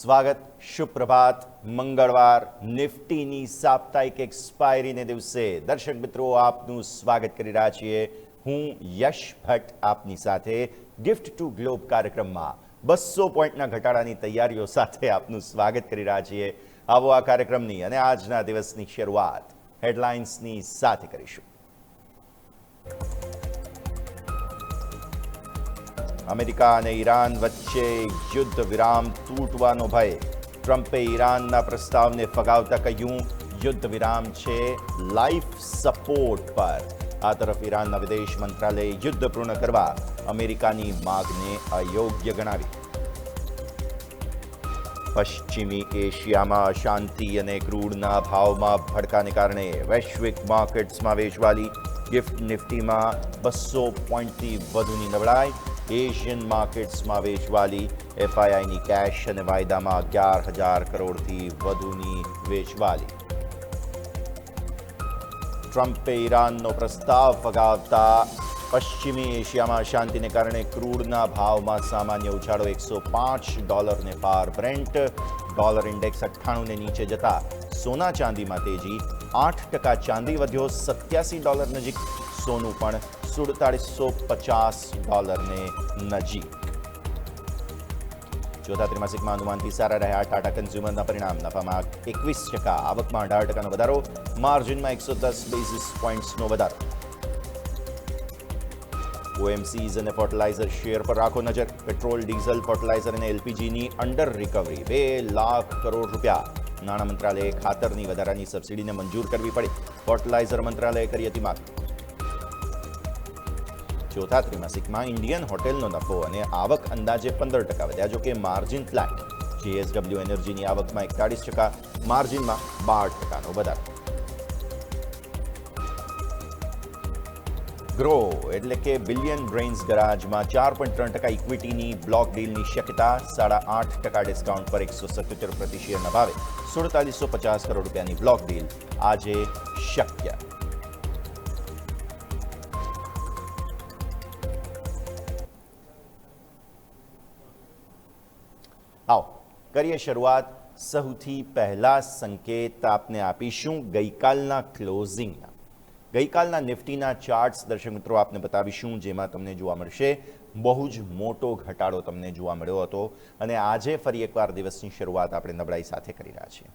સ્વાગત, સુપ્રભાત, મંગળવાર, નિફ્ટીની સાપ્તાહિક એક્સપાયરીને દિવસે દર્શક મિત્રો આપનું સ્વાગત કરી રહ્યા છીએ. હું યશ ભટ્ટ આપની સાથે ગિફ્ટ ટુ ગ્લોબ કાર્યક્રમમાં 200 પોઈન્ટના ઘટાડાની તૈયારીઓ સાથે આપનું સ્વાગત કરી રહ્યા છીએ. આવો આ કાર્યક્રમની અને આજના દિવસની શરૂઆત હેડલાઇન્સની સાથે કરીશું. અમેરિકા અને ઈરાન વચ્ચે યુદ્ધ વિરામ તૂટવાનો ભય. ટ્રમ્પે ઈરાનના પ્રસ્તાવને ફગાવતા કહ્યું યુદ્ધ વિરામ છે લાઈફ સપોર્ટ પર. આ તરફ ઈરાનના વિદેશ મંત્રાલયે યુદ્ધ પૂર્ણ કરવા અમેરિકાની માગને અયોગ્ય ગણાવી. પશ્ચિમી એશિયામાં અશાંતિ અને ક્રૂડના ભાવમાં ભડકાને કારણે વૈશ્વિક માર્કેટ્સમાં વેચવાલી. ગિફ્ટ નિફ્ટીમાં 200 પોઈન્ટથી વધુની નબળાઈ. એશિયન માર્કેટ્સમાં વેચવાલી. એફઆઈઆઈની કેશ અને વાયદામાં 11,000 કરોડથી વધુની વેચવાલી. ટ્રમ્પે ઈરાનનો પ્રસ્તાવ ફગાવતા પશ્ચિમી એશિયામાં અશાંતિને કારણે ક્રૂડના ભાવમાં સામાન્ય ઉછાળો. $105 પાર. બ્રેન્ટ ડોલર ઇન્ડેક્સ 98 ને નીચે જતા સોના ચાંદીમાં તેજી. 8% ચાંદી વધ્યો $87 નજીક. સોનું પણ $4750 નજીક. ચોથા ત્રિમાસિકમાં અનુમાનથી સારા રહ્યા ટાટા કન્ઝ્યુમરના પરિણામ. નફામાં 21%, આવકમાં 18%નો વધારો, માર્જિનમાં 110 બેઝિસ પોઈન્ટ્સનો વધારો. ઓએમસીઝ અને ફર્ટિલાઇઝર શેર પર રાખો નજર. પેટ્રોલ, ડીઝલ, ફર્ટિલાઇઝર અને એલપીજીની અંડર રિકવરી. 2 લાખ કરોડ રૂપિયા. નાણાં મંત્રાલયે ખાતરની વધારાની સબસિડીને મંજૂર કરવી પડી. ફર્ટિલાઇઝર મંત્રાલયે કરી હતી માગ. ચોથા ત્રિમાસિકમાં ઇન્ડિયન હોટેલનો નફો અને આવક અંદાજે 15% વધ્યા, જોકે માર્જિન ફ્લેટ. જેએસડબલ્યુ એનર્જીની આવકમાં 41%, માર્જિનમાં 12%નો વધારો. ગ્રો એટલે કે બિલિયન બ્રેઇન્સ ગરાજમાં 4.3% ઇક્વિટીની બ્લોક ડીલની શક્યતા. 8.5% ડિસ્કાઉન્ટ પર 177 પ્રતિ શેરના ભાવે 4750 કરોડ રૂપિયાની બ્લોક ડીલ આજે શક્ય. આવો કરીએ શરૂઆત. સૌથી પહેલા સંકેત આપને આપીશું ગઈકાલના ક્લોઝિંગના. ગઈકાલના નિફ્ટીના ચાર્ટ્સ દર્શક મિત્રો આપને બતાવીશું, જેમાં તમને જોવા મળશે બહુ જ મોટો ઘટાડો તમને જોવા મળ્યો હતો. અને આજે ફરી એકવાર દિવસની શરૂઆત આપણે નબળાઈ સાથે કરી રહ્યા છીએ.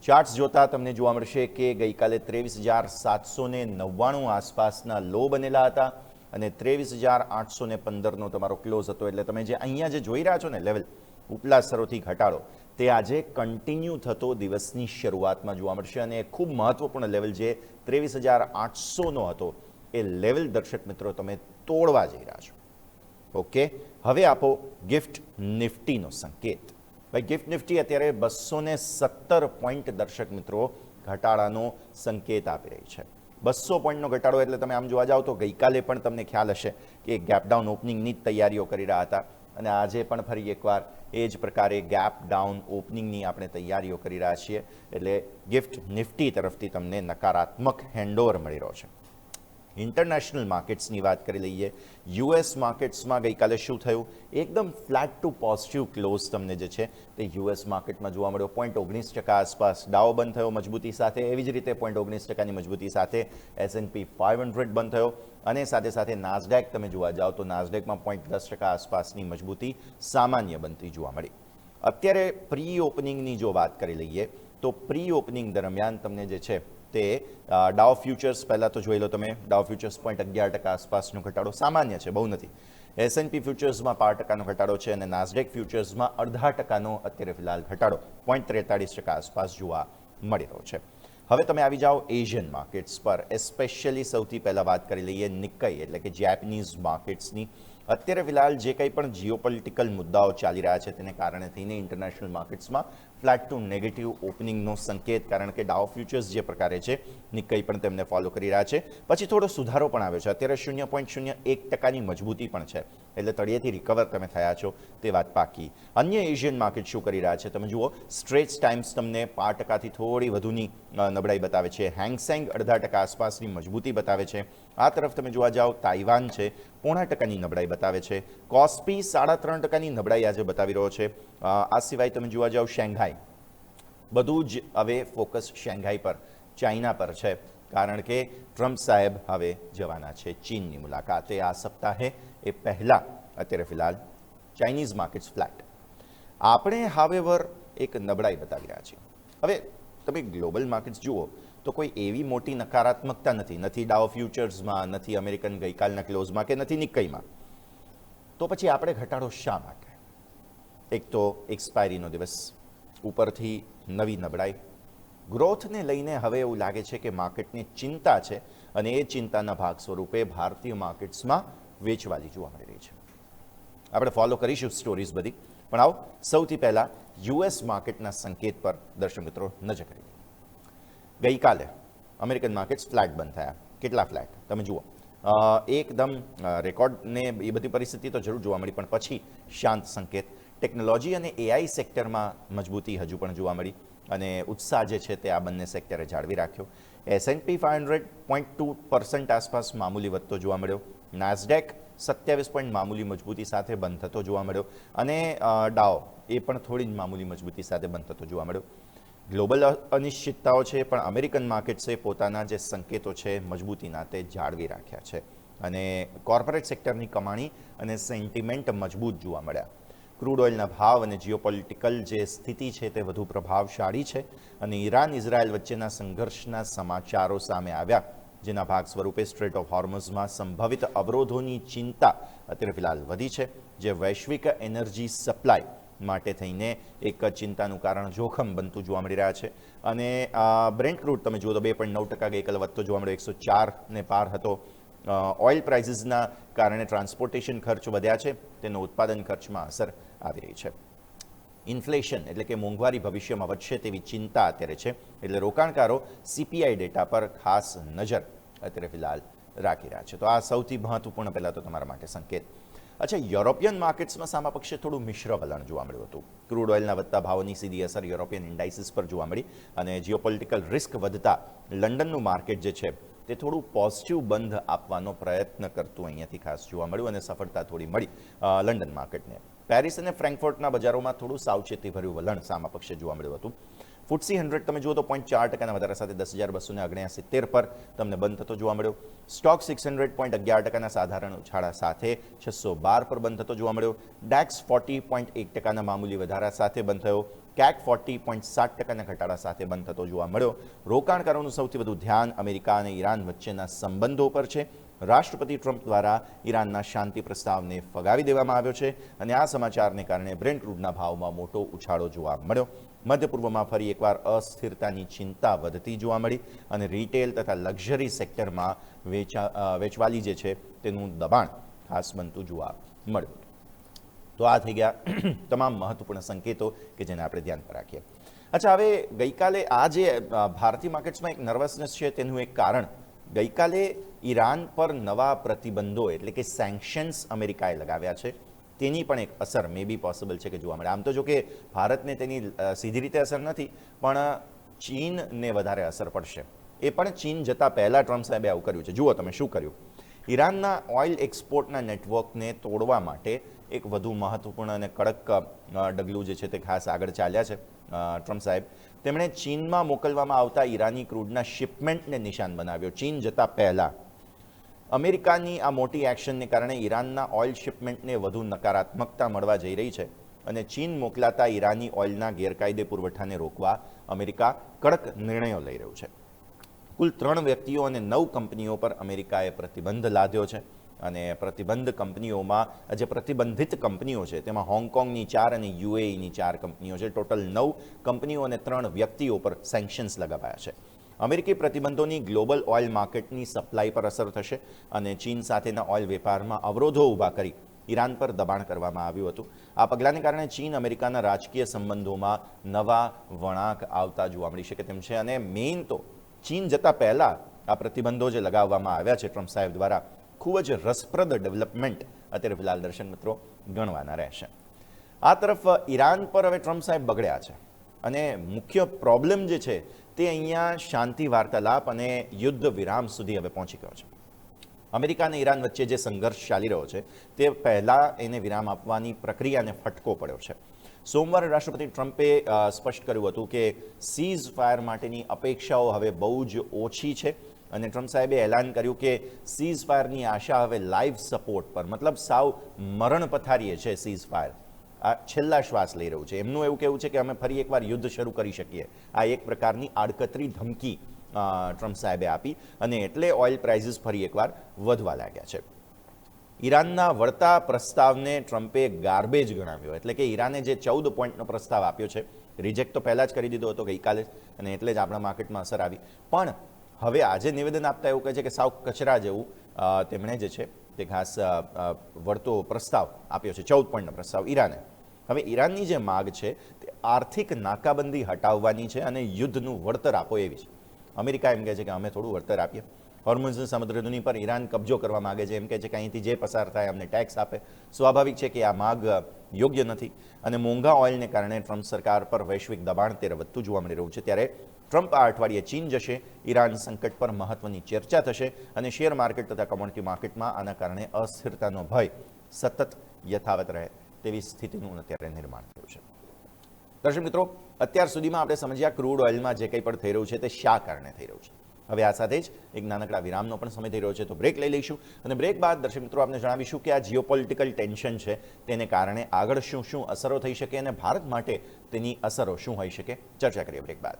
ચાર્ટ્સ જોતા તમને જોવા મળશે કે ગઈકાલે 23,799 આસપાસના લો બનેલા હતા અને 23,815નો તમારો ક્લોઝ હતો. એટલે તમે જે અહીંયા જે જોઈ રહ્યા છો ને લેવલ, ઉપલા સ્તરોથી ઘટાડો, તે આજે કન્ટિન્યુ થતો દિવસની શરૂઆતમાં જોવા મળશે. અને ખૂબ મહત્વપૂર્ણ લેવલ જે 23,800નો હતો એ લેવલ દર્શક મિત્રો તમે તોડવા જઈ રહ્યા છો. ઓકે, હવે આપો ગિફ્ટ નિફ્ટીનો સંકેત. ભાઈ ગિફ્ટ નિફ્ટી અત્યારે 217 પોઈન્ટ દર્શક મિત્રો ઘટાડાનો સંકેત આપી રહી છે. 200 પોઈન્ટનો ઘટાડો એટલે તમે આમ જોવા જાઓ તો ગઈકાલે પણ તમને ખ્યાલ હશે કે ગેપ ડાઉન ઓપનિંગની જ તૈયારીઓ કરી રહ્યા હતા અને આજે પણ ફરી એકવાર એ જ પ્રકારે ગેપ ડાઉન ઓપનિંગની આપણે તૈયારીઓ કરી રહ્યા છીએ. એટલે ગિફ્ટ નિફ્ટી તરફથી તમને નકારાત્મક હેન્ડઓવર મળી રહ્યો છે. ઇન્ટરનેશનલ માર્કેટ્સની વાત કરી લઈએ. યુએસ માર્કેટ્સમાં ગઈકાલે શું થયું? એકદમ ફ્લેટ ટુ પોઝિટિવ ક્લોઝ તમને જે છે તે યુએસ માર્કેટમાં જોવા મળ્યો. 0.19% આસપાસ ડાઉ બંધ થયો મજબૂતી સાથે. એવી જ રીતે 0.19%ની મજબૂતી સાથે S&P 500 બંધ થયો. અને સાથે સાથે નાસ્ડેક તમે જોવા જાઓ તો નાસ્ડેકમાં 0.10% આસપાસની મજબૂતી સામાન્ય બનતી જોવા મળી. અત્યારે પ્રી ઓપનિંગની જો વાત કરી લઈએ તો પ્રી ઓપનિંગ દરમિયાન તમને જે છે તે ડાઉ ફ્યુચર્સ પહેલાં તો જોઈ લો તમે. ડાઉ ફ્યુચર્સ 0.11% આસપાસનો ઘટાડો સામાન્ય છે, બહુ નથી. S&P ફ્યુચર્સમાં 5%નો ઘટાડો છે અને નાસ્ડેક ફ્યુચર્સમાં 0.5%નો અત્યારે ફિલહાલ ઘટાડો 0.43% આસપાસ જોવા મળી રહ્યો છે. હવે તમે આવી જાઓ એશિયન માર્કેટ્સ પર. એસ્પેશિયલી સૌથી પહેલાં વાત કરી લઈએ નિક્કાઈ એટલે કે જેપનીઝ માર્કેટ્સની. અત્યારે ફિલહાલ જે કંઈ પણ જીઓપોલિટિકલ મુદ્દાઓ ચાલી રહ્યા છે તેને કારણે થઈને ઇન્ટરનેશનલ માર્કેટ્સમાં ફ્લેટ ટુ નેગેટિવ ઓપનિંગનો સંકેત. કારણ કે ડાઉ ફ્યુચર્સ જે પ્રકારે છે નિક્કાઈ પણ તેમને ફોલો કરી રહ્યા છે. પછી થોડો સુધારો પણ આવ્યો છે. અત્યારે 0.01%ની મજબૂતી પણ છે. એટલે તળિયેથી રિકવર તમે થયા છો તે વાત પાકી. અન્ય એશિયન માર્કેટ શું કરી રહ્યા છે તમે જુઓ. સ્ટ્રેટ્સ ટાઈમ્સ તમને 5%થી થોડી વધુની નબળાઈ બતાવે છે. હેંગસેંગ 0.5% આસપાસની મજબૂતી બતાવે છે. આ તરફ તમે જોવા જાઓ તાઇવાન છે 0.5%ની નબળાઈ બતાવે છે. કોસ્પી 3.5%ની નબળાઈ આજે બતાવી રહ્યો છે. આ સિવાય તમે જોવા જાઓ શેંઘાઈ, બધું જ હવે ફોકસ શેંઘાઈ પર, ચાઇના પર છે, કારણ કે ટ્રમ્પ સાહેબ હવે જવાના છે ચીનની મુલાકાતે આ સપ્તાહે. એ પહેલાં અત્યારે ફિલહાલ ચાઇનીઝ માર્કેટ્સ ફ્લેટ. આપણે હાવેવર એક નબળાઈ બતાવી રહ્યા છીએ. હવે તમે ગ્લોબલ માર્કેટ્સ જુઓ તો કોઈ એવી મોટી નકારાત્મકતા નથી ડાઉ ફ્યુચર્સમાં, નથી અમેરિકન ગઈકાલના ક્લોઝમાં કે નથી નિક્કઈમાં. તો પછી આપણે ઘટાડો શા માટે? એક તો એક્સપાયરીનો દિવસ, ઉપરથી નવી નબળાઈ, ગ્રોથને લઈને હવે એવું લાગે છે કે માર્કેટને ચિંતા છે અને એ ચિંતાના ભાગ સ્વરૂપે ભારતીય માર્કેટ્સમાં વેચવાલી જોવા મળી રહી છે. આપણે ફોલો કરીશું સ્ટોરીઝ બધી, પણ આવો સૌથી પહેલાં યુએસ માર્કેટના સંકેત પર દર્શક મિત્રો નજર કરી. ગઈકાલે અમેરિકન માર્કેટ્સ ફ્લેટ બંધ થયા. કેટલા ફ્લેટ તમે જુઓ, એકદમ રેકોર્ડને એ બધી પરિસ્થિતિ તો જરૂર જોવા મળી, પણ પછી શાંત સંકેત. ટેકનોલોજી અને એઆઈ સેક્ટરમાં મજબૂતી હજુ પણ જોવા મળી અને ઉત્સાહ જે છે તે આ બંને સેક્ટરે જાળવી રાખ્યો. S&P 500 0.2% આસપાસ મામૂલી વધતો જોવા મળ્યો. નાસ્ડેક 27 પોઈન્ટ મામૂલી મજબૂતી સાથે બંધ થતો જોવા મળ્યો અને ડાઉ એ પણ થોડી જ મામૂલી મજબૂતી સાથે બંધ થતો જોવા મળ્યો. ગ્લોબલ અનિશ્ચિતતાઓ છે, પણ અમેરિકન માર્કેટ્સે પોતાના જે સંકેતો છે મજબૂતીના તે જાળવી રાખ્યા છે અને કોર્પોરેટ સેક્ટરની કમાણી અને સેન્ટિમેન્ટ મજબૂત જોવા મળ્યા. ક્રૂડ ઓઇલના ભાવ અને જીઓપોલિટિકલ જે સ્થિતિ છે તે વધુ પ્રભાવશાળી છે અને ઈરાન ઇઝરાયલ વચ્ચેના સંઘર્ષના સમાચારો સામે આવ્યા, જેના ભાગ સ્વરૂપે સ્ટ્રેટ ઓફ હોર્મઝમાં સંભવિત અવરોધોની ચિંતા અત્યારે ફિલહાલ વધી છે, જે વૈશ્વિક એનર્જી સપ્લાય માટે થઈને એક ચિંતાનું કારણ જોખમ બનતું જોવા મળી રહ્યા છે. અને બ્રેન્ટ ક્રૂડ તમે જુઓ તો 2.9% ગઈકાલે વધતો જોવા મળ્યો, 104 પાર હતો. ઓઇલ પ્રાઇસીસના કારણે ટ્રાન્સપોર્ટેશન ખર્ચ વધ્યા છે, તેનો ઉત્પાદન ખર્ચમાં અસર આવી રહી છે. ઇન્ફ્લેશન એટલે કે મોંઘવારી ભવિષ્યમાં વધશે તેવી ચિંતા અત્યારે છે, એટલે રોકાણકારો CPI ડેટા પર ખાસ નજર અત્યારે ફિલહાલ રાખી રહ્યા છે. તો આ સૌથી મહત્વપૂર્ણ પહેલાં તો તમારા માટે સંકેત. અચ્છા, યુરોપિયન માર્કેટ્સમાં સામા પક્ષે થોડું મિશ્ર વલણ જોવા મળ્યું હતું. ક્રૂડ ઓઇલના વધતા ભાવોની સીધી અસર યુરોપિયન ઇન્ડાઇસીસ પર જોવા મળી અને જીઓપોલિટિકલ રિસ્ક વધતા લંડનનું માર્કેટ જે છે તે થોડું પોઝિટિવ બંધ આપવાનો પ્રયત્ન કરતું અહીંયાથી ખાસ જોવા મળ્યું અને સફળતા થોડી મળી લંડન માર્કેટને. પેરિસ અને ફ્રેન્કફર્ટના બજારોમાં થોડું સાવચેતીભર્યું વલણ સામા પક્ષે જોવા મળ્યું હતું. FTSE 100 તમે જુઓ તો 0.4% વધારા સાથે 10,279 પર તમને બંધ થતો જોવા મળ્યો. સ્ટોક 600 0.11% સાધારણ ઉછાળા સાથે 612 પર બંધ થતો જોવા મળ્યો. DAX 40.1% મામૂલી વધારા સાથે બંધ થયો. CAC 40.7% ઘટાડા સાથે બંધ થતો જોવા મળ્યો. રોકાણકારોનું સૌથી વધુ ધ્યાન અમેરિકા અને ઈરાન વચ્ચેના સંબંધો પર છે. રાષ્ટ્રપતિ ટ્રમ્પ દ્વારા ઈરાનના શાંતિ પ્રસ્તાવને ફગાવી દેવામાં આવ્યો છે અને આ સમાચારને કારણે બ્રેન્ટ ક્રૂડના ભાવમાં મોટો ઉછાળો જોવા મળ્યો. મધ્ય પૂર્વમાં ફરી એકવાર અસ્થિરતાની ચિંતા વધતી જોવા મળી અને રિટેલ તથા લક્ઝરી સેક્ટરમાં વેચવાલી જે છે તેનું દબાણ ખાસ બનતું જોવા મળ્યું. તો આ થઈ ગયા તમામ મહત્વપૂર્ણ સંકેતો કે જેને આપણે ધ્યાન પર રાખીએ. અચ્છા, હવે ગઈકાલે આ જે ભારતીય માર્કેટ્સમાં એક નર્વસનેસ છે તેનું એક કારણ ગઈકાલે ઈરાન પર નવા પ્રતિબંધો એટલે કે સેન્કશન્સ અમેરિકાએ લગાવ્યા છે તેની પણ એક અસર મે બી પોસિબલ છે કે જોવા મળે. આમ તો જો કે ભારતને તેની સીધી રીતે અસર નથી, પણ ચીનને વધારે અસર પડશે. એ પણ ચીન જતાં પહેલાં ટ્રમ્પ સાહેબે આવું કર્યું છે. જુઓ તમે શું કર્યું. ઈરાનના ઓઇલ એક્સપોર્ટના નેટવર્કને તોડવા માટે એક વધુ મહત્વપૂર્ણ અને કડક ડગલું જે છે તે ખાસ આગળ ચાલ્યા છે ટ્રમ્પ સાહેબ. તેમણે ચીનમાં મોકલવામાં આવતા ઈરાની ક્રૂડના શિપમેન્ટને નિશાન બનાવ્યો. ચીન જતાં પહેલાં અમેરિકાની આ મોટી એક્શનને કારણે ઈરાનના ઓઇલ શિપમેન્ટને વધુ નકારાત્મકતા મળવા જઈ રહી છે અને ચીન મોકલાતા ઈરાની ઓઇલના ગેરકાયદે પુરવઠાને રોકવા અમેરિકા કડક નિર્ણયો લઈ રહ્યું છે. કુલ 3 વ્યક્તિઓ અને 9 કંપનીઓ પર અમેરિકાએ પ્રતિબંધ લાદ્યો છે અને પ્રતિબંધ કંપનીઓમાં જે પ્રતિબંધિત કંપનીઓ છે તેમાં હોંગકોંગની 4 અને UAEની 4 કંપનીઓ છે. ટોટલ 9 કંપનીઓ અને 3 વ્યક્તિઓ પર સેન્કશન્સ લગાવાયા છે. અમેરિકી પ્રતિબંધોની ગ્લોબલ ઓઇલ માર્કેટની સપ્લાય પર અસર થશે અને ચીન સાથેના ઓઇલ વેપારમાં અવરોધો ઊભા કરી ઈરાન પર દબાણ કરવામાં આવ્યું હતું. આ પગલાંને કારણે ચીન અમેરિકાના રાજકીય સંબંધોમાં નવા વળાંક આવતા જોવા મળી શકે તેમ છે અને મેઇન તો ચીન જતાં પહેલાં આ પ્રતિબંધો જે લગાવવામાં આવ્યા છે ટ્રમ્પ સાહેબ દ્વારા ખૂબ જ રસપ્રદ ડેવલપમેન્ટ અત્યારે ફિલહાલ દર્શક મિત્રો ગણવાના રહેશે. આ તરફ ઈરાન પર હવે ટ્રમ્પ સાહેબ બગડ્યા છે અને મુખ્ય પ્રોબ્લેમ જે છે તે અહીંયા શાંતિ વાર્તાલાપ અને યુદ્ધ વિરામ સુધી હવે પહોંચી ગયો છે. અમેરિકા અને ઈરાન વચ્ચે જે સંઘર્ષ ચાલી રહ્યો છે તે પહેલાં એને વિરામ આપવાની પ્રક્રિયાને ફટકો પડ્યો છે. સોમવારે રાષ્ટ્રપતિ ટ્રમ્પે સ્પષ્ટ કર્યું હતું કે સીઝ ફાયર માટેની અપેક્ષાઓ હવે બહુ જ ઓછી છે અને ટ્રમ્પ સાહેબે એલાન કર્યું કે સીઝ ફાયરની આશા હવે લાઈવ સપોર્ટ પર, મતલબ સાવ મરણ પથારીએ છે સીઝ ફાયર, આ છેલ્લા શ્વાસ લઈ રહ્યું છે. એમનું એવું કહેવું છે કે અમે ફરી એકવાર યુદ્ધ શરૂ કરી શકીએ. આ એક પ્રકારની આડકતરી ધમકી ટ્રમ્પ સાહેબે આપી અને એટલે ઓઇલ પ્રાઇસીસ ફરી એકવાર વધવા લાગ્યા છે. ઈરાનના વળતા પ્રસ્તાવને ટ્રમ્પે ગાર્બેજ ગણાવ્યો, એટલે કે ઈરાને જે 14 પોઈન્ટનો પ્રસ્તાવ આપ્યો છે, રિજેક્ટ તો પહેલાં જ કરી દીધો હતો ગઈકાલે અને એટલે જ આપણા માર્કેટમાં અસર આવી. પણ હવે આજે નિવેદન આપતા એવું કહે છે કે સાવ કચરા જેવું તેમણે જે છે તે ખાસ વળતો પ્રસ્તાવ આપ્યો છે, 14 પોઈન્ટનો પ્રસ્તાવ ઈરાને. હવે ઈરાનની જે માગ છે તે આર્થિક નાકાબંધી હટાવવાની છે અને યુદ્ધનું વળતર આપો એવી છે. અમેરિકા એમ કહે છે કે અમે થોડું વળતર આપીએ. હોર્મુઝ સમુદ્રધુની પર ઈરાન કબજો કરવા માગે છે, એમ કહે છે કે અહીંથી જે પસાર થાય અમને ટેક્સ આપે. સ્વાભાવિક છે કે આ માગ યોગ્ય નથી અને મોંઘા ઓઇલને કારણે ટ્રમ્પ સરકાર પર વૈશ્વિક દબાણ ત્યારે વધતું જોવા મળી રહ્યું છે. ત્યારે ટ્રમ્પ આ અઠવાડિયે ચીન જશે, ઈરાન સંકટ પર મહત્વની ચર્ચા થશે અને શેર માર્કેટ તથા કોમોડિટી માર્કેટમાં આના કારણે અસ્થિરતાનો ભય સતત યથાવત રહે તેવી સ્થિતિનું અત્યારે નિર્માણ થયું છે. દર્શક મિત્રો, અત્યાર સુધીમાં આપણે સમજ્યા ક્રૂડ ઓઇલમાં જે કંઈ પણ થઈ રહ્યું છે તે શા કારણે થઈ રહ્યું છે. હવે આ સાથે જ એક નાનકડા વિરામનો પણ સમય થઈ રહ્યો છે, તો બ્રેક લઈ લઈશું અને બ્રેક બાદ દર્શક મિત્રો આપને જણાવીશું કે આ જીઓપોલિટિકલ ટેન્શન છે તેને કારણે આગળ શું શું અસરો થઈ શકે અને ભારત માટે તેની અસરો શું હોઈ શકે. ચર્ચા કરીએ બ્રેક બાદ.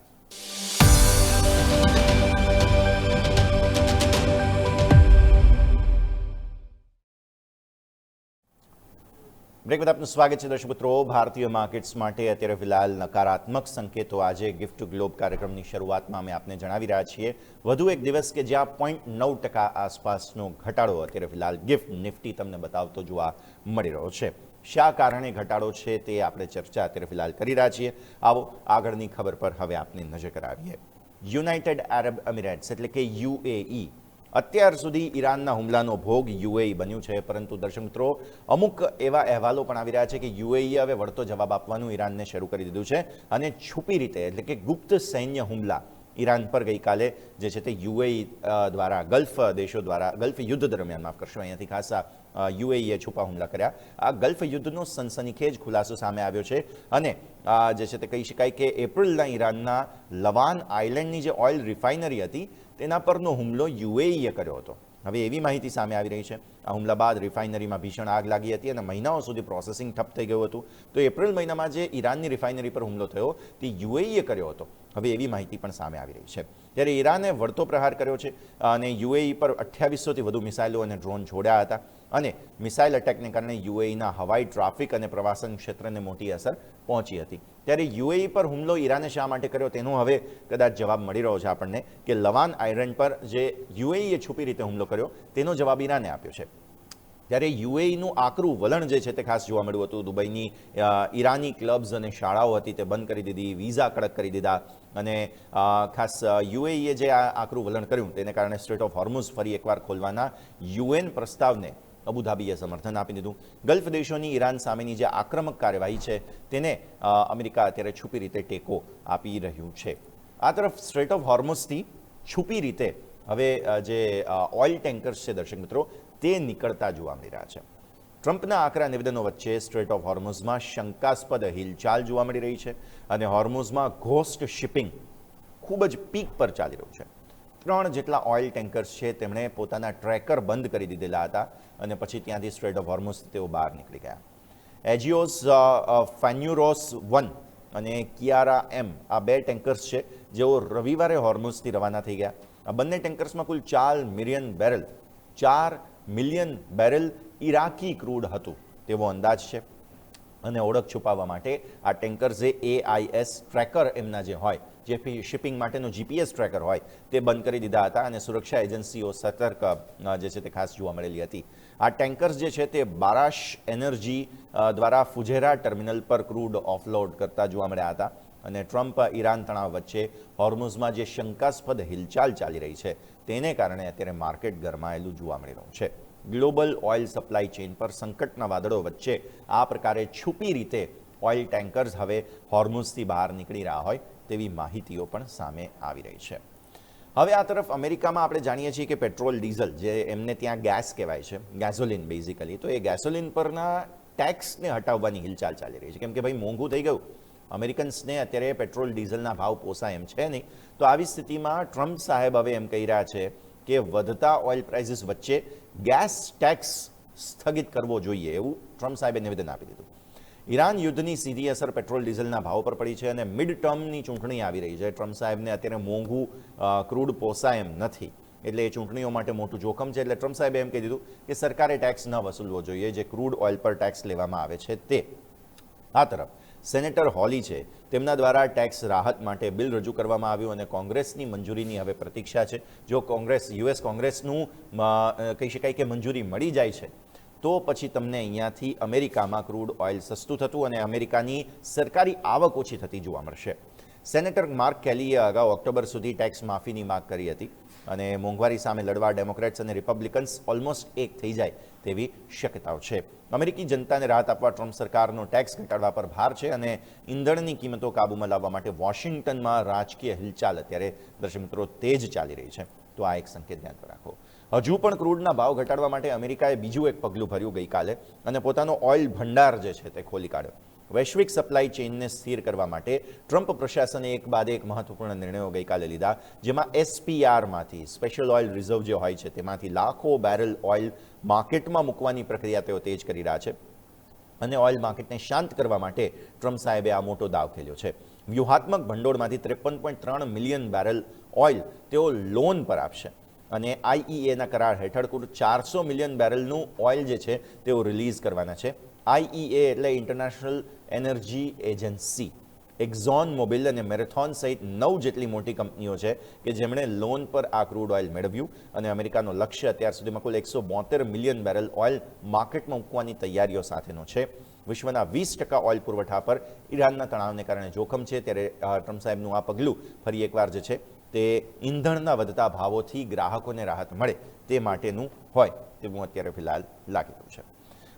બ્રેક બાદ આપનું સ્વાગત છે દર્શક મિત્રો. ભારતીય માર્કેટ્સ માટે અત્યારે ફિલહાલ નકારાત્મક સંકેતો આજે ગિફ્ટ ટુ ગ્લોબ કાર્યક્રમની શરૂઆતમાં અમે આપને જણાવી રહ્યા છીએ. વધુ એક દિવસ કે જ્યાં 0.9% આસપાસનો ઘટાડો અત્યારે ફિલહાલ ગિફ્ટ નિફ્ટી તમને બતાવતો જોવા મળી રહ્યો છે. શા કારણે ઘટાડો છે તે આપણે ચર્ચા અત્યારે ફિલહાલ કરી રહ્યા છીએ. આવો આગળની ખબર પર હવે આપને નજર કરાવીએ. યુનાઇટેડ આરબ એમિરેટ્સ એટલે કે UAE અત્યાર સુધી ઈરાનના હુમલાનો ભોગ UAE બન્યું છે, પરંતુ દર્શક મિત્રો અમુક એવા અહેવાલો પણ આવી રહ્યા છે કે UAE હવે વળતો જવાબ આપવાનું ઈરાનને શરૂ કરી દીધું છે અને છુપી રીતે એટલે કે ગુપ્ત સૈન્ય હુમલા ઈરાન પર ગઈકાલે જે છે તે UAE દ્વારા ગલ્ફ દેશો દ્વારા ગલ્ફ યુદ્ધ દરમિયાન, માફ કરશો, અહીંયાથી ખાસ UAE છુપા હુમલા કર્યા. આ ગલ્ફ યુદ્ધનો સનસનીખેજ ખુલાસો સામે આવ્યો છે અને જે છે તે કહી શકાય કે એપ્રિલના ઈરાનના લવાન આઇલેન્ડની જે ઓઇલ રિફાઇનરી હતી તેના પરનો હુમલો UAE કર્યો હતો. હવે એવી માહિતી સામે આવી રહી છે. આ હુમલા બાદ રિફાઇનરીમાં ભીષણ આગ લાગી હતી અને મહિનાઓ સુધી પ્રોસેસિંગ ઠપ થઈ ગયું હતું. તો એપ્રિલ મહિનામાં જે ઈરાનની રિફાઇનરી પર હુમલો થયો તે UAE કર્યો હતો. હવે એવી માહિતી પણ સામે આવી રહી છે. ત્યારે ઈરાને વળતો પ્રહાર કર્યો છે અને UAE પર 2800થી વધુ મિસાઇલો અને ડ્રોન છોડ્યા હતા અને મિસાઇલ અટેકને કારણે UAEના હવાઈ ટ્રાફિક અને પ્રવાસન ક્ષેત્રને મોટી અસર પહોંચી હતી. ત્યારે UAE પર હુમલો ઈરાને શા માટે કર્યો તેનો હવે કદાચ જવાબ મળી રહ્યો છે આપણને કે લવાન આઇલેન્ડ પર જે UAE છુપી રીતે હુમલો કર્યો તેનો જવાબ ઈરાને આપ્યો છે. ત્યારે UAEનું આકરું વલણ જે છે તે ખાસ જોવા મળ્યું હતું. દુબઈની ઈરાની ક્લબ્સ અને શાળાઓ હતી તે બંધ કરી દીધી, વિઝા કડક કરી દીધા અને ખાસ UAE જે આ આકરું વલણ કર્યું તેને કારણે સ્ટ્રેટ ઓફ હોર્મુઝ ફરી એકવાર ખોલવાના UN પ્રસ્તાવને અબુધાબીએ સમર્થન આપી દીધું. ગલ્ફ દેશોની ઈરાન સામેની જે આક્રમક કાર્યવાહી છે તેને અમેરિકા અત્યારે છુપી રીતે ટેકો આપી રહ્યું છે. આ તરફ સ્ટ્રેટ ઓફ હોર્મુઝથી છુપી રીતે હવે જે ઓઇલ ટેન્કર્સ છે દર્શક મિત્રો તે નીકળતા જોવા મળી રહ્યા છે. ટ્રમ્પના આકરા નિવેદનો વચ્ચે સ્ટ્રેટ ઓફ હોર્મુઝમાં શંકાસ્પદ હિલચાલ જોવા મળી રહી છે અને હોર્મુઝમાં ઘોસ્ટ શિપિંગ ખૂબ જ પીક પર ચાલી રહ્યું છે. 3 જેટલા ઓઇલ ટેન્કર્સ છે તેમણે પોતાના ટ્રેકર બંધ કરી દીધેલા હતા અને પછી ત્યાંથી સ્ટ્રેટ ઓફ હોર્મુઝ તેઓ બહાર નીકળી ગયા. એજિયોસ ફેન્યુરોસ 1 અને કિયારા M આ 2 ટેન્કર્સ છે જેઓ રવિવારે હોર્મુઝથી રવાના થઈ ગયા. આ બંને ટેન્કર્સમાં કુલ 4 મિલિયન બેરલ ઇરાકી ક્રૂડ હતું તેવો અંદાજ છે અને ઓળખ છુપાવવા માટે આ ટેન્કર્સે AIS ટ્રેકર એમના જે હોય જે શિપિંગ માટેનો GPS ટ્રેકર હોય તે બંધ કરી દીધા હતા અને સુરક્ષા એજન્સીઓ સતર્ક જે છે તે ખાસ જોવા મળેલી હતી. આ ટેન્કર્સ જે છે તે બારાશ એનર્જી દ્વારા ફુજેરા ટર્મિનલ પર ક્રૂડ ઓફલોડ કરતા જોવા મળ્યા હતા અને ટ્રમ્પ ઈરાન તણાવ વચ્ચે હોર્મુઝમાં જે શંકાસ્પદ હિલચાલ ચાલી રહી છે તેને કારણે અત્યારે માર્કેટ ગરમાયેલું જોવા મળી રહ્યું છે. ગ્લોબલ ઓઇલ સપ્લાય ચેઇન પર સંકટના વાદળો વચ્ચે આ પ્રકારે છુપી રીતે ઓઇલ ટેન્કર્સ હવે હોર્મુઝથી બહાર નીકળી રહ્યા હોય તેવી માહિતીઓ પણ સામે આવી રહી છે. હવે આ તરફ અમેરિકામાં આપણે જાણીએ છીએ કે પેટ્રોલ ડીઝલ જે એમને ત્યાં ગેસ કહેવાય છે, ગેસોલિન બેઝિકલી, તો એ ગેસોલિન પરના ટેક્સને હટાવવાની હિલચાલ ચાલી રહી છે, કેમ કે ભાઈ મોંઘું થઈ ગયું, અમેરિકન્સને અત્યારે પેટ્રોલ ડીઝલના ભાવ પોસાય એમ છે નહીં. તો આવી સ્થિતિમાં ટ્રમ્પ સાહેબ હવે એમ કહી રહ્યા છે કે વધતા ઓઇલ પ્રાઇસીસ વચ્ચે ગેસ ટેક્સ સ્થગિત કરવો જોઈએ, એવું ટ્રમ્પ સાહેબે નિવેદન આપી દીધું. ઈરાન યુદ્ધની સીધી અસર પેટ્રોલ ડીઝલના ભાવ પર પડી છે અને મિડ ટર્મની ચૂંટણી આવી રહી છે. ટ્રમ્પ સાહેબને અત્યારે મોંઘું ક્રૂડ પોસાય એમ નથી, એટલે એ ચૂંટણીઓ માટે મોટું જોખમ છે. એટલે ટ્રમ્પ સાહેબે એમ કહી દીધું કે સરકારે ટેક્સ ન વસૂલવો જોઈએ, જે ક્રૂડ ઓઇલ પર ટેક્સ લેવામાં આવે છે તે. આ તરફ સેનેટર હોલી છે, તેમના દ્વારા ટેક્સ રાહત માટે બિલ રજૂ કરવામાં આવ્યું અને કોંગ્રેસની મંજૂરીની હવે પ્રતીક્ષા છે. જો યુએસ કોંગ્રેસનું કહી શકાય કે મંજૂરી મળી જાય છે તો પછી તમને અહીંયાથી અમેરિકામાં ક્રૂડ ઓઇલ સસ્તું થતું અને અમેરિકાની સરકારી આવક ઓછી થતી જોવા મળશે. સેનેટર માર્ક કેલીએ અગાઉ ઓક્ટોબર સુધી ટેક્સ માફીની માગ કરી હતી અને મોંઘવારી સામે લડવા ડેમોક્રેટ્સ અને રિપબ્લિકન્સ ઓલમોસ્ટ એક થઈ જાય તેવી શક્યતાઓ છે. અમેરિકી જનતાને રાહત આપવા ટ્રમ્પ સરકારનો ટેક્સ ઘટાડવા પર ભાર છે અને ઈંધણની કિંમતો કાબૂમાં લાવવા માટે વોશિંગ્ટનમાં રાજકીય હિલચાલ અત્યારે દર્શક મિત્રો તેજ ચાલી રહી છે. તો આ એક સંકેત ધ્યાન રાખો. હજુ પણ ક્રૂડના ભાવ ઘટાડવા માટે અમેરિકાએ બીજું એક પગલું ભર્યું ગઈકાલે અને પોતાનો ઓઇલ ભંડાર જે છે તે ખોલી કાઢ્યો. વૈશ્વિક સપ્લાય ચેઇનને સ્થિર કરવા માટે ટ્રમ્પ પ્રશાસને એક બાદ એક મહત્વપૂર્ણ નિર્ણયો ગઈકાલે લીધા, જેમાં એસપીઆરમાંથી સ્પેશિયલ ઓઇલ રિઝર્વ જે હોય છે તેમાંથી લાખો બેરલ ઓઇલ માર્કેટમાં મૂકવાની પ્રક્રિયા તેઓ તેજ કરી રહ્યા છે અને ઓઇલ માર્કેટને શાંત કરવા માટે ટ્રમ્પ સાહેબે આ મોટો દાવ ખેલ્યો છે. વ્યૂહાત્મક ભંડોળમાંથી 53.3 મિલિયન બેરલ ઓઇલ તેઓ લોન પર આપશે અને આઈઈએના કરાર હેઠળ કુલ 400 મિલિયન બેરલનું ઓઇલ જે છે તેઓ રિલીઝ કરવાના છે. આઈઈએ એટલે ઇન્ટરનેશનલ એનર્જી એજન્સી, એક્ઝોન મોબિલ અને મેરેથોન સહિત 9 જેટલી મોટી કંપનીઓ છે કે જેમણે લોન પર આ ક્રૂડ ઓઇલ મેળવ્યું અને અમેરિકાનો લક્ષ્ય અત્યાર સુધીમાં કુલ 172 મિલિયન બેરલ ઓઇલ માર્કેટમાં મૂકવાની તૈયારીઓ સાથેનો છે. વિશ્વના 20% ઓઇલ પુરવઠા પર ઈરાનના તણાવને કારણે જોખમ છે, ત્યારે ટ્રમ્પ સાહેબનું આ પગલું ફરી એકવાર જે છે તે ઈંધણના વધતા ભાવોથી ગ્રાહકોને રાહત મળે તે માટેનું હોય તેવું અત્યારે ફિલહાલ લાગી રહ્યું છે.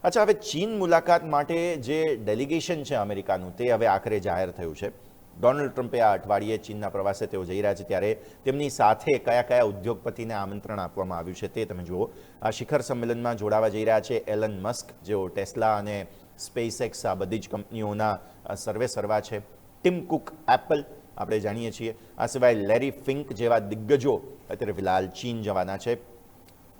અચ્છા, હવે ચીન મુલાકાત માટે જે ડેલિગેશન છે અમેરિકાનું તે હવે આખરે જાહેર થયું છે. ડોનાલ્ડ ટ્રમ્પે આ અઠવાડિયે ચીનના પ્રવાસે તેઓ જઈ રહ્યા છે, ત્યારે તેમની સાથે કયા કયા ઉદ્યોગપતિને આમંત્રણ આપવામાં આવ્યું છે તે તમે જુઓ. આ શિખર સંમેલનમાં જોડાવા જઈ રહ્યા છે એલન મસ્ક, જેઓ ટેસ્લા અને સ્પેસએક્સ આ બધી જ કંપનીઓના સર્વે સર્વા છે. ટિમ કુક એપલ આપણે જાણીએ છીએ. આ સિવાય લેરી ફિંક જેવા દિગ્ગજો અત્યારે ફિલહાલ ચીન જવાના છે.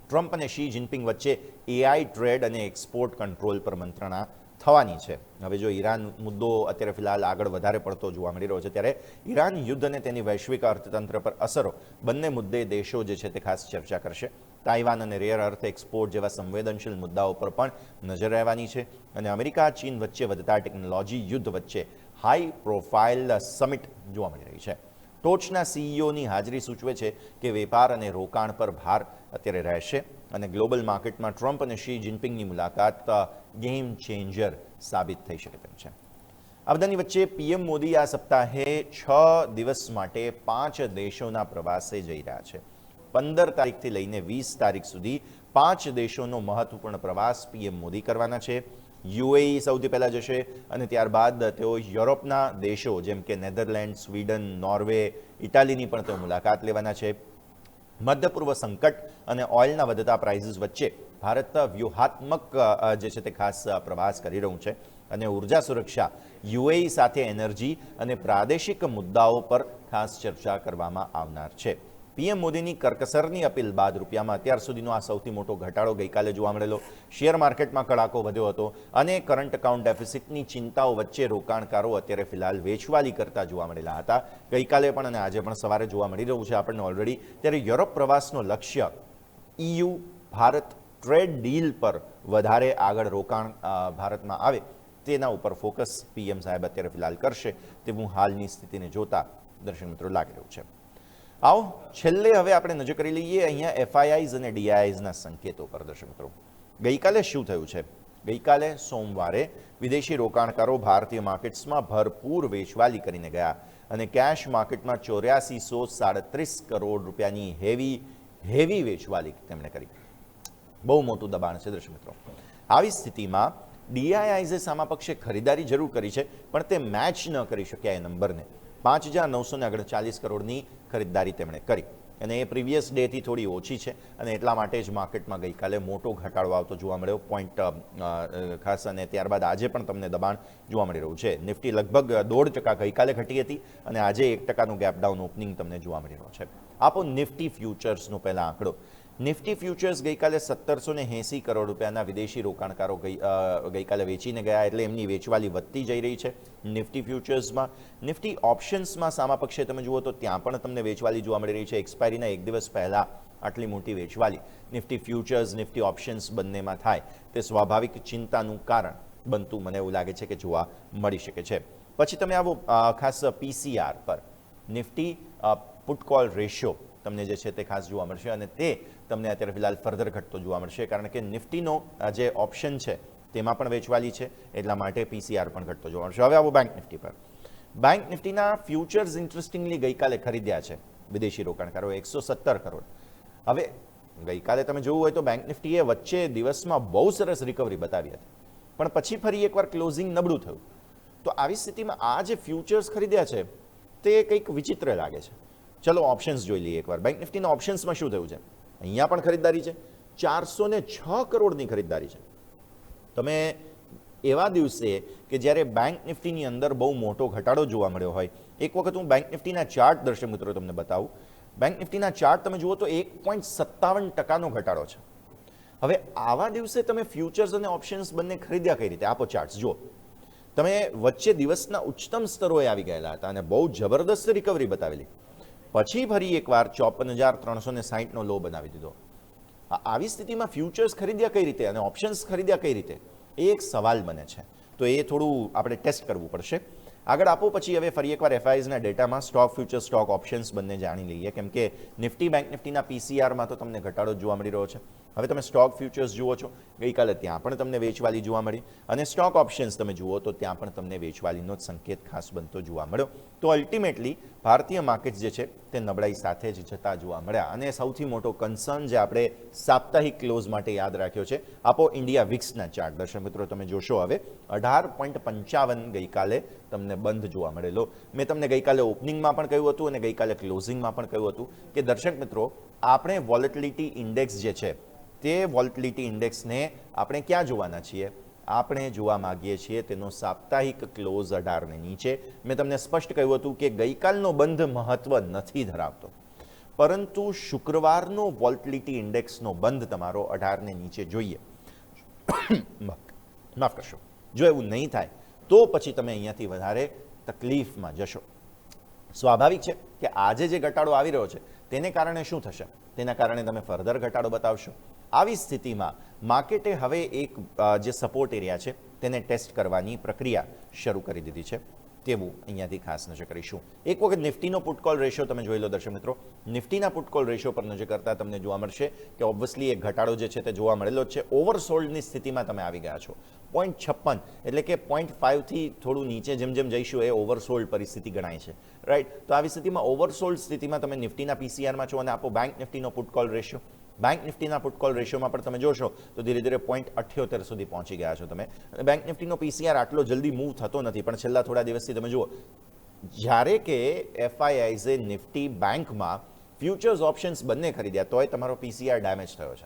ટ્રમ્પ અને શી જિનપિંગ વચ્ચે એઆઈ ટ્રેડ અને એક્સપોર્ટ કંટ્રોલ પર મંત્રણા થવાની છે. હવે જો ઈરાન મુદ્દો અત્યારે ફિલહાલ આગળ વધારે પડતો જોવા મળી રહ્યો છે, ત્યારે ઈરાન યુદ્ધ અને તેની વૈશ્વિક અર્થતંત્ર પર અસરો બંને મુદ્દે દેશો જે છે તે ખાસ ચર્ચા કરશે. તાઇવાન અને રેર અર્થ એક્સપોર્ટ જેવા સંવેદનશીલ મુદ્દાઓ પર પણ નજર રહેવાની છે અને અમેરિકા ચીન વચ્ચે વધતા ટેકનોલોજી યુદ્ધ વચ્ચે હાઈ પ્રોફાઇલ સમિટ જોવા મળી રહી છે. ટોચના સીઈઓની હાજરી સૂચવે છે કે વેપાર અને રોકાણ પર ભાર અત્યારે રહેશે અને ગ્લોબલ માર્કેટમાં ટ્રમ્પ અને શી જિનપિંગની મુલાકાત ગેમ ચેન્જર સાબિત થઈ શકે તેમ છે. આ બધાની વચ્ચે પીએમ મોદી આ સપ્તાહે 6 દિવસ માટે 5 દેશોના પ્રવાસે જઈ રહ્યા છે. 15 તારીખથી લઈને 20 તારીખ સુધી 5 દેશોનો મહત્વપૂર્ણ પ્રવાસ પીએમ મોદી કરવાના છે. યુએઈ સૌથી પહેલાં જશે અને ત્યારબાદ તેઓ યુરોપના દેશો જેમ કે નેધરલેન્ડ, સ્વીડન, નોર્વે, ઇટાલીની પણ તેઓ મુલાકાત લેવાના છે. મધ્ય પૂર્વ સંકટ અને ઓઇલના વધતા પ્રાઇસીસ વચ્ચે ભારત વ્યૂહાત્મક જે છે તે ખાસ પ્રવાસ કરી રહ્યું છે અને ઉર્જા સુરક્ષા, યુએઈ સાથે એનર્જી અને પ્રાદેશિક મુદ્દાઓ પર ખાસ ચર્ચા કરવામાં આવનાર છે. પીએમ મોદીની કરકસરની અપીલ બાદ રૂપિયામાં અત્યાર સુધીનો આ સૌથી મોટો ઘટાડો ગઈકાલે જોવા મળેલો. શેર માર્કેટમાં કડાકો વધ્યો હતો અને કરંટ એકાઉન્ટ ડેફિસિટની ચિંતાઓ વચ્ચે રોકાણકારો અત્યારે ફિલહાલ વેચવાલી કરતા જોવા મળેલા હતા. ગઈકાલે પણ અને આજે પણ સવારે જોવા મળી રહ્યું છે આપણને ઓલરેડી. ત્યારે યુરોપ પ્રવાસનો લક્ષ્ય EU ભારત ટ્રેડ ડીલ પર વધારે આગળ રોકાણ ભારતમાં આવે તેના ઉપર ફોકસ પીએમ સાહેબ અત્યારે ફિલહાલ કરશે તેવું હાલની સ્થિતિને જોતા દર્શક મિત્રો લાગી રહ્યું છે. આવો છેલ્લે હવે આપણે નજર કરી લઈએ અહીંયા એફઆઈઆઈઝ અને ડીઆઈઝના સંકેતો પર. દર્શક મિત્રો, ગઈકાલે શું થયું છે? ગઈકાલે સોમવારે વિદેશી રોકાણકારો ભારતીય માર્કેટ્સમાં ભરપૂર વેચવાલી કરીને ગયા અને કેશ માર્કેટમાં 8437 કરોડ રૂપિયાની હેવી વેચવાલી તેમણે કરી. બહુ મોટું દબાણ છે દર્શક મિત્રો. આવી સ્થિતિમાં ડીઆઈઆઈઝે સામા પક્ષે ખરીદારી જરૂર કરી છે પણ તે મેચ ન કરી શક્યા એ નંબરને. 5939 કરોડની ખરીદદારી તેમણે કરી. અને એ પ્રીવિયસ ડેથી થોડી ઓછી છે અને એટલા માટે જ માર્કેટમાં ગઈકાલે મોટો ઘટાડો આવતો જોવા મળ્યો પોઈન્ટ ખાસ, અને ત્યારબાદ આજે પણ તમને દબાણ જોવા મળી રહ્યું છે. નિફ્ટી લગભગ 0.5% ગઈકાલે ઘટી હતી અને આજે 1%નું ગેપ ડાઉન ઓપનિંગ તમને જોવા મળી રહ્યો છે. આપો નિફ્ટી ફ્યુચર્સનો પહેલા આંકડો. નિફ્ટી ફ્યુચર્સ ગઈકાલે 1780 કરોડ રૂપિયાના વિદેશી રોકાણકારો ગઈકાલે વેચીને ગયા, એટલે એમની વેચવાલી વધતી જઈ રહી છે નિફ્ટી ફ્યુચર્સમાં. નિફ્ટી ઓપ્શન્સમાં સામા પક્ષે તમે જુઓ તો ત્યાં પણ તમને વેચવાલી જોવા મળી રહી છે. એક્સપાયરીના એક દિવસ પહેલાં આટલી મોટી વેચવાલી નિફ્ટી ફ્યુચર્સ નિફ્ટી ઓપ્શન્સ બંનેમાં થાય તે સ્વાભાવિક ચિંતાનું કારણ બનતું મને એવું લાગે છે કે જોવા મળી શકે છે. પછી તમે આવો ખાસ પીસીઆર પર. નિફ્ટી પુટ કોલ રેશિયો તમને જે છે તે ખાસ જોવા મળશે અને તે તમને અત્યારે ફિલહાલ ફર્ધર ઘટતો જોવા મળશે, કારણ કે નિફ્ટીનો જે ઓપ્શન છે તેમાં પણ વેચવાલી છે, એટલા માટે પીસીઆર પણ ઘટતો જોવા મળશે. હવે આવો બેંક નિફ્ટી પર. બેંક નિફ્ટીના ફ્યુચર્સ ઇન્ટરેસ્ટિંગલી ગઈકાલે ખરીદ્યા છે વિદેશી રોકાણકારો 117 કરોડ. હવે ગઈકાલે તમે જોવું હોય તો બેંક નિફ્ટીએ વચ્ચે દિવસમાં બહુ સરસ રિકવરી બતાવી હતી, પણ પછી ફરી એકવાર ક્લોઝિંગ નબળું થયું. તો આવી સ્થિતિમાં આ જે ફ્યુચર્સ ખરીદ્યા છે તે કંઈક વિચિત્ર લાગે છે. ચલો ઓપ્શન્સ જોઈ લઈએ એકવાર. બેંક નિફ્ટીના ઓપ્શન્સમાં શું થયું છે? અહીંયા પણ ખરીદદારી છે, 406 કરોડની ખરીદદારી છે. તમે એવા દિવસે કે જ્યારે બેંક નિફ્ટીની અંદર બહુ મોટો ઘટાડો જોવા મળ્યો હોય, એક વખત હું બેંક નિફ્ટીના ચાર્ટ દર્શક મિત્રો તમને બતાવું. બેંક નિફ્ટીના ચાર્ટ તમે જુઓ તો 1.57%નો ઘટાડો છે. હવે આવા દિવસે તમે ફ્યુચર્સ અને ઓપ્શન્સ બંને ખરીદ્યા કઈ રીતે? આપો ચાર્ટ્સ જુઓ. તમે વચ્ચે દિવસના ઉચ્ચતમ સ્તરોએ આવી ગયેલા હતા અને બહુ જબરદસ્ત રિકવરી બતાવેલી, પછી ફરી એકવાર 54,360નો લો બનાવી દીધો. આવી સ્થિતિમાં ફ્યુચર્સ ખરીદ્યા કઈ રીતે અને ઓપ્શન્સ ખરીદ્યા કઈ રીતે, એ એક સવાલ બને છે. તો એ થોડું આપણે ટેસ્ટ કરવું પડશે. આગળ આપો પછી હવે ફરી એકવાર એફઆઈઝના ડેટામાં સ્ટોક ફ્યુચર્સ સ્ટોક ઓપ્શન્સ બંને જાણી લઈએ, કેમ કે નિફ્ટી બેંક નિફ્ટીના પીસીઆરમાં તો તમને ઘટાડો જોવા મળી રહ્યો છે. હવે તમે સ્ટોક ફ્યુચર્સ જુઓ છો, ગઈકાલે ત્યાં પણ તમને વેચવાલી જોવા મળી, અને સ્ટોક ઓપ્શન્સ તમે જુઓ તો ત્યાં પણ તમને વેચવાલીનો જ સંકેત ખાસ બનતો જોવા મળ્યો. તો અલ્ટિમેટલી ભારતીય માર્કેટ જે છે તે નબળાઈ સાથે જ જતા જોવા મળ્યા. અને સૌથી મોટો કન્સર્ન જે આપણે સાપ્તાહિક ક્લોઝ માટે યાદ રાખ્યો છે, આપો ઇન્ડિયા વિક્સના ચાર્ટ દર્શક મિત્રો તમે જોશો. હવે 18.55 ગઈકાલે તમને બંધ જોવા મળેલો. મેં તમને ગઈકાલે ઓપનિંગમાં પણ કહ્યું હતું અને ગઈકાલે ક્લોઝિંગમાં પણ કહ્યું હતું કે દર્શક મિત્રો આપણે વોલેટિલિટી ઇન્ડેક્સ જે છે તે વોલેટિલિટી ઇન્ડેક્સને આપણે ક્યાં જોવાના છીએ? આપણે જોવા માંગીએ છીએ તેનો સાપ્તાહિક ક્લોઝ 18 નીચે. મેં તમને સ્પષ્ટ કહ્યું હતું કે ગઈકાલનો બંધ મહત્વ નથી ધરાવતો, પરંતુ શુક્રવારનો વોલેટિલિટી ઇન્ડેક્સનો બંધ તમારો 18 નીચે જોઈએ. માફ કરશો, જો એવું નહીં થાય તો પછી તમે અહીંયાથી વધારે તકલીફમાં જશો. સ્વાભાવિક છે કે આજે જે ઘટાડો આવી રહ્યો છે તેને કારણે શું થશે? તેના કારણે તમે ફર્ધર ઘટાડો બતાવશો. આવી સ્થિતિમાં માર્કેટે હવે એક જે સપોર્ટ એરિયા છે તેને ટેસ્ટ કરવાની પ્રક્રિયા શરૂ કરી દીધી છે, તેવું અહીંયાથી ખાસ નજર કરીશું. એક વખત નિફ્ટીનો પુટ કોલ રેશિયો તમે જોઈ લો દર્શક મિત્રો. નિફ્ટીના પુટ કોલ રેશિયો પર નજર કરતા તમને જોવા મળશે કે ઓબ્વિયસલી એક ઘટાડો જે છે તે જોવા મળેલો જ છે. ઓવરસોલ્ડની સ્થિતિમાં તમે આવી ગયા છો. 0.56 એટલે કે 0.5થી થોડું નીચે જેમ જેમ જઈશું એ ઓવરસોલ્ડ પરિસ્થિતિ ગણાય છે, રાઈટ? તો આવી સ્થિતિમાં ઓવરસોલ્ડ સ્થિતિમાં તમે નિફ્ટીના પીસીઆરમાં છો અને આપો બેંક નિફ્ટીનો પુટ કોલ રેશિયો. બેંક નિફ્ટીના પુટ કોલ રેશિયોમાં પણ તમે જોશો તો ધીરે ધીરે 0.78 સુધી પહોંચી ગયા છો તમે. બેંક નિફ્ટીનો પીસીઆર આટલો જલ્દી મૂવ થતો નથી, પણ છેલ્લા થોડા દિવસથી તમે જુઓ જ્યારે કે એફઆઈઆઈએ નિફ્ટી બેંકમાં ફ્યુચર્સ ઓપ્શન્સ બંને ખરીદ્યા તોય તમારો પીસીઆર ડેમેજ થયો છે,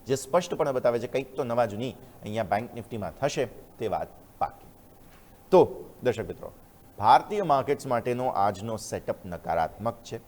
જે સ્પષ્ટપણે બતાવે છે કંઈક તો નવા જૂની અહીંયા બેંક નિફ્ટીમાં થશે તે વાત પાકી. તો દર્શક મિત્રો, ભારતીય માર્કેટ્સ માટેનો આજનો સેટઅપ નકારાત્મક છે.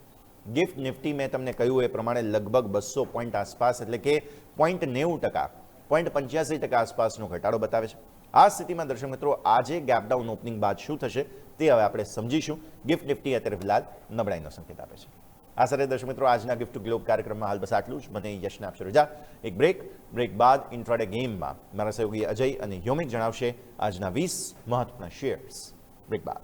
ગિફ્ટ નિફ્ટી મેં તમને કહ્યું એ પ્રમાણે લગભગ 200 પોઈન્ટ આસપાસ એટલે કે 0.90%, 0.85% આસપાસનો ઘટાડો બતાવે છે. આ સ્થિતિમાં દર્શક મિત્રો આજે ગેપ ડાઉન ઓપનિંગ બાદ શું થશે તે હવે આપણે સમજીશું. ગિફ્ટ નિફ્ટી અત્યારે ફિલહાલ નબળાઈનો સંકેત આપે છે. આ સાથે દર્શક મિત્રો આજના ગિફ્ટ ગ્લોબ કાર્યક્રમમાં હાલ બસ આટલું જ. મને યશને આપશો રજા. એક બ્રેક બાદ ઇન્ટ્રાડે ગેમમાં મારા સહયોગી અજય અને યોમિક જણાવશે આજના 20 મહત્વના શેર્સ. બ્રેક બાદ